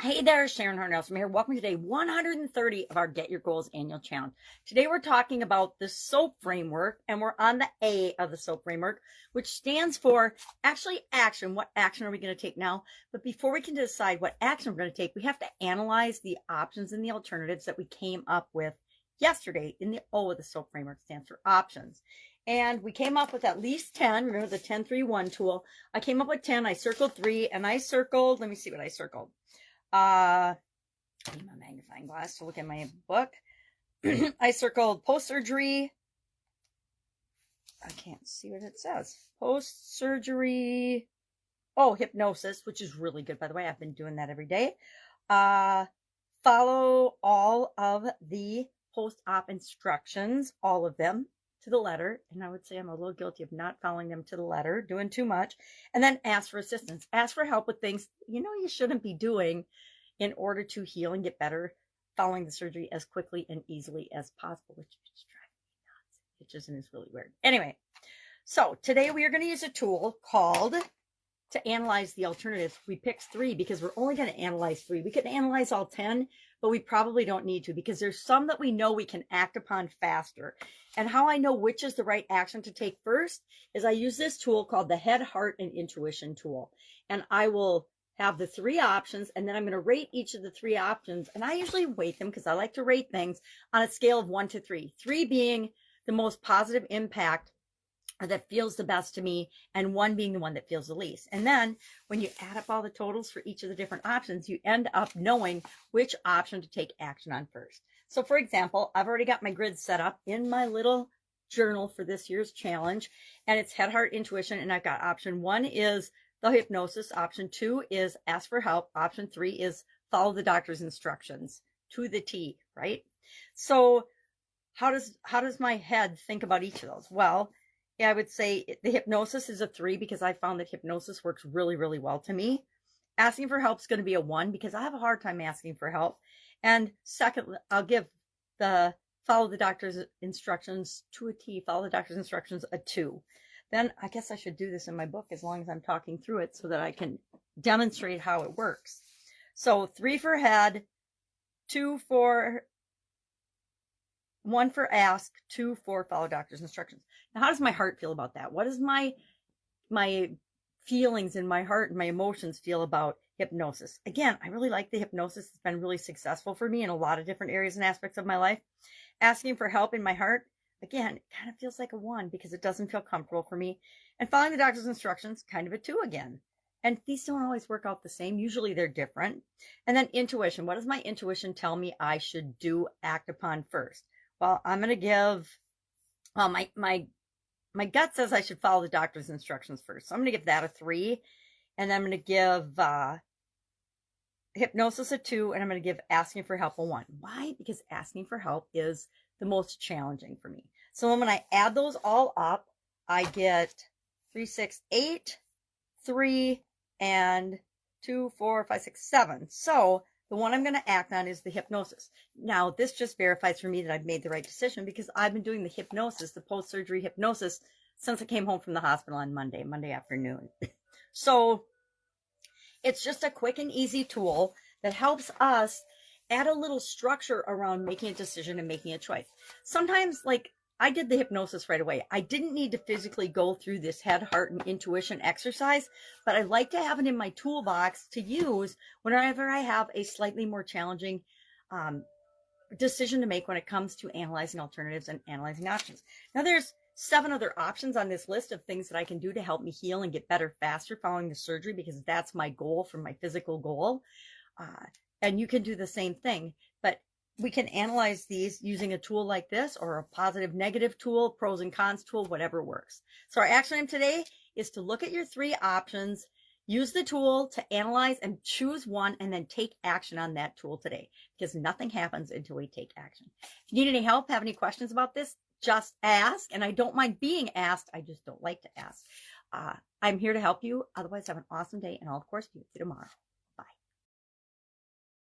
Hey there, Sharon Horne-Ellstrom here. Welcome to day 130 of our Get Your Goals annual challenge. Today we're talking about the SOAP framework, and we're on the A of the SOAP framework, which stands for actually action. What action are we going to take now? But before we can decide what action we're going to take, we have to analyze the options and the alternatives that we came up with yesterday. In the O of the SOAP framework stands for options. And we came up with at least 10. Remember the 10-3-1 tool. I came up with 10. I circled 3, and I circled, let me see what I circled. I need my magnifying glass to look at my book. I circled post-surgery. I can't see what it says. Post-surgery. Oh, hypnosis, which is really good, by the way. I've been doing that every day. Follow all of the post-op instructions, all of them, to the letter. And I would say I'm a little guilty of not following them to the letter, doing too much. And then ask for assistance. Ask for help with things you know you shouldn't be doing in order to heal and get better following the surgery as quickly and easily as possible, which is driving me nuts. It just is really weird. Anyway, so today we are going to use a tool called to analyze the alternatives. We picked 3 because we're only going to analyze 3. We could analyze all 10, but we probably don't need to because there's some that we know we can act upon faster. And how I know which is the right action to take first is I use this tool called the Head, Heart, and Intuition tool. And I will have the 3 options, and then I'm going to rate each of the 3 options. And I usually weight them because I like to rate things on a scale of 1 to 3. 3 being the most positive impact that feels the best to me, and 1 being the one that feels the least. And then when you add up all the totals for each of the different options, you end up knowing which option to take action on first. So for example, I've already got my grid set up in my little journal for this year's challenge, and it's Head, Heart, Intuition. And I've got option 1 is the hypnosis. Option 2 is ask for help. Option 3 is follow the doctor's instructions to the T, right? So how does my head think about each of those? Well, yeah, I would say the hypnosis is a 3 because I found that hypnosis works really, really well to me. Asking for help is going to be a 1 because I have a hard time asking for help. And second, I'll give the follow the doctor's instructions to a T, follow the doctor's instructions a 2. Then I guess I should do this in my book as long as I'm talking through it so that I can demonstrate how it works. So 3 for head, 2 for 1 for ask, 2 for follow doctor's instructions. Now, how does my heart feel about that? What does my feelings in my heart and my emotions feel about hypnosis? Again, I really like the hypnosis. It's been really successful for me in a lot of different areas and aspects of my life. Asking for help in my heart, again, it kind of feels like a 1 because it doesn't feel comfortable for me. And following the doctor's instructions, kind of a 2 again. And these don't always work out the same. Usually they're different. And then intuition. What does my intuition tell me I should do, act upon first? Well, I'm going to give, my gut says I should follow the doctor's instructions first. So I'm going to give that a 3. And then I'm going to give hypnosis a 2. And I'm going to give asking for help a 1. Why? Because asking for help is the most challenging for me. So when I add those all up, I get 3, 6, 8, 3, and 2, 4, 5, 6, 7. So the one I'm going to act on is the hypnosis. Now, this just verifies for me that I've made the right decision because I've been doing the hypnosis, the post-surgery hypnosis, since I came home from the hospital on Monday afternoon. So it's just a quick and easy tool that helps us add a little structure around making a decision and making a choice. Sometimes, like, I did the hypnosis right away. I didn't need to physically go through this head, heart, and intuition exercise, but I like to have it in my toolbox to use whenever I have a slightly more challenging decision to make when it comes to analyzing alternatives and analyzing options. Now, there's 7 other options on this list of things that I can do to help me heal and get better faster following the surgery because that's my goal for my physical goal. And you can do the same thing, but we can analyze these using a tool like this or a positive negative tool, pros and cons tool, whatever works. So our action item today is to look at your 3 options, use the tool to analyze and choose one, and then take action on that tool today because nothing happens until we take action. If you need any help, have any questions about this, just ask. And I don't mind being asked. I just don't like to ask. I'm here to help you. Otherwise, have an awesome day. And I'll, of course, be with you tomorrow.